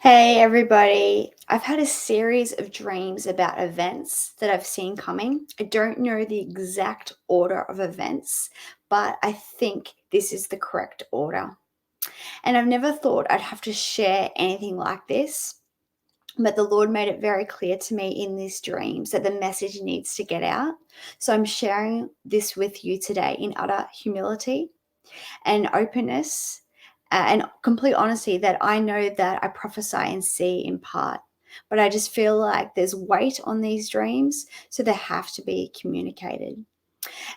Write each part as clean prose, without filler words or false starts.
Hey everybody, I've had a series of dreams about events that I've seen coming. I don't know the exact order of events, but I think this is the correct order. And I've never thought I'd have to share anything like this, but the Lord made it very clear to me in these dreams that the message needs to get out. So I'm sharing this with you today in utter humility and openness and complete honesty that I know that I prophesy and see in part. But I just feel like there's weight on these dreams, so they have to be communicated.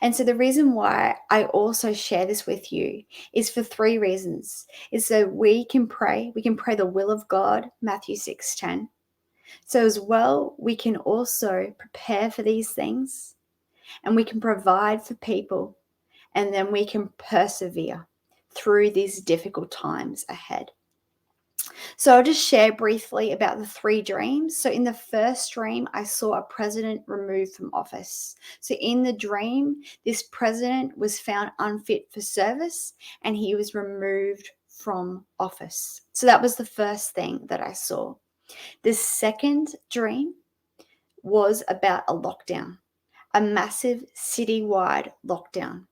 And so the reason why I also share this with you is for three reasons. Is so we can pray the will of God, Matthew 6:10. So as well, we can also prepare for these things and we can provide for people and then we can persevere through these difficult times ahead. So I'll just share briefly about the three dreams. So in the first dream, I saw a president removed from office. So in the dream, this president was found unfit for service and he was removed from office. So that was the first thing that I saw. The second dream was about a lockdown, a massive citywide lockdown.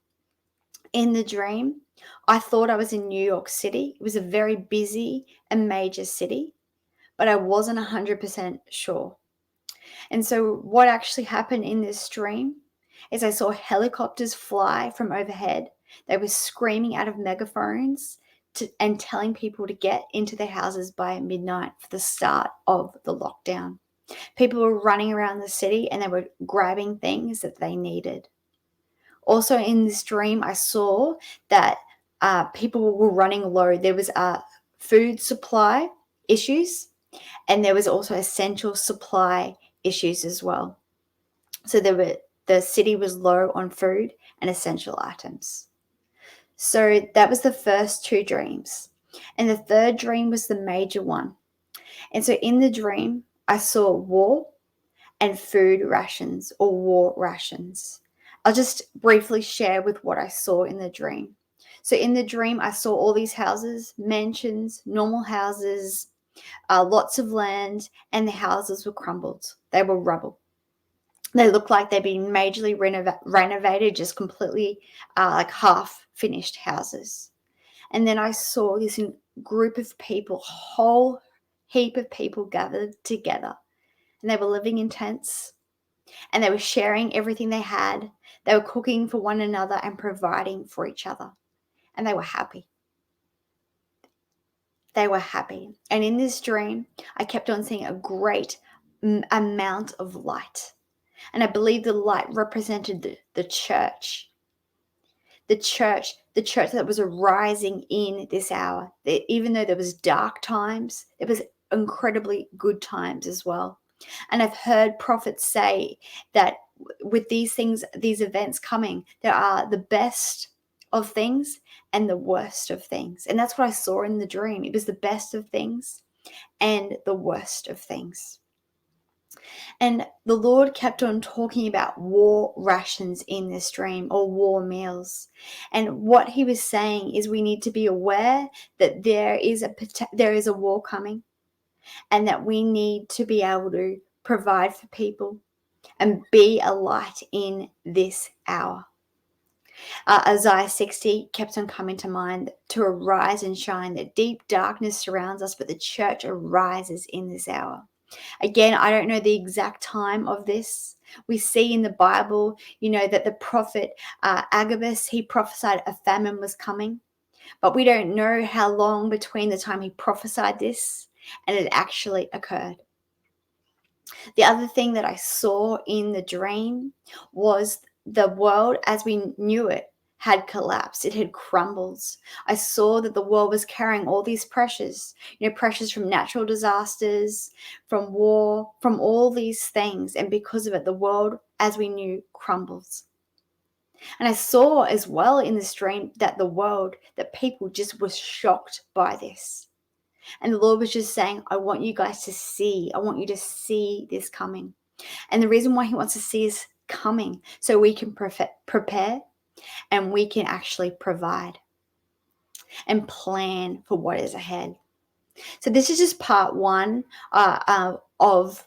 In the dream, I thought I was in New York City. It was a very busy and major city, but I wasn't 100% sure. And so, what actually happened in this dream is I saw helicopters fly from overhead. They were screaming out of megaphones and telling people to get into their houses by midnight for the start of the lockdown. People were running around the city and they were grabbing things that they needed. Also in this dream, I saw that people were running low. There was food supply issues, and there was also essential supply issues as well. So the city was low on food and essential items. So that was the first two dreams. And the third dream was the major one. And so in the dream, I saw war and food rations or war rations. I'll just briefly share with what I saw in the dream. So, in the dream, I saw all these houses, mansions, normal houses, lots of land, and the houses were crumbled. They were rubble. They looked like they'd been majorly renovated, just completely like half finished houses. And then I saw this group of people, whole heap of people gathered together, and they were living in tents and they were sharing everything they had. They were cooking for one another and providing for each other. And they were happy. They were happy. And in this dream, I kept on seeing a great amount of light. And I believe the light represented the church. The church that was arising in this hour. Even though there was dark times, it was incredibly good times as well. And I've heard prophets say that with these things, these events coming, there are the best of things and the worst of things. And that's what I saw in the dream. It was the best of things and the worst of things. And the Lord kept on talking about war rations in this dream or war meals. And what he was saying is we need to be aware that there is a war coming and that we need to be able to provide for people and be a light in this hour. Isaiah 60 kept on coming to mind to arise and shine, that deep darkness surrounds us, but the church arises in this hour. Again, I don't know the exact time of this. We see in the Bible, that the prophet Agabus, he prophesied a famine was coming, but we don't know how long between the time he prophesied this and it actually occurred. The other thing that I saw in the dream was the world as we knew it had collapsed. It had crumbled. I saw that the world was carrying all these pressures, pressures from natural disasters, from war, from all these things. And because of it, the world as we knew crumbles. And I saw as well in this dream that people just were shocked by this. And the Lord was just saying, I want you guys to see. I want you to see this coming. And the reason why he wants to see us coming, so we can prepare and we can actually provide and plan for what is ahead. So this is just part one of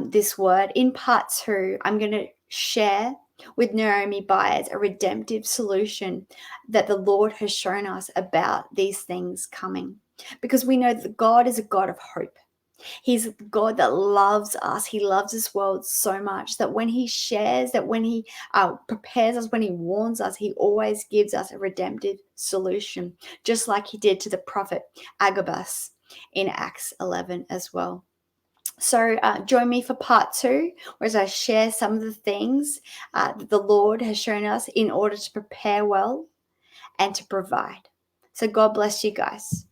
this word. In part two, I'm going to share with Naomi Byers a redemptive solution that the Lord has shown us about these things coming. Because we know that God is a God of hope. He's a God that loves us. He loves this world so much that when He shares, that when He prepares us, when He warns us, He always gives us a redemptive solution, just like He did to the prophet Agabus in Acts 11 as well. So join me for part two, where I share some of the things that the Lord has shown us in order to prepare well and to provide. So God bless you guys.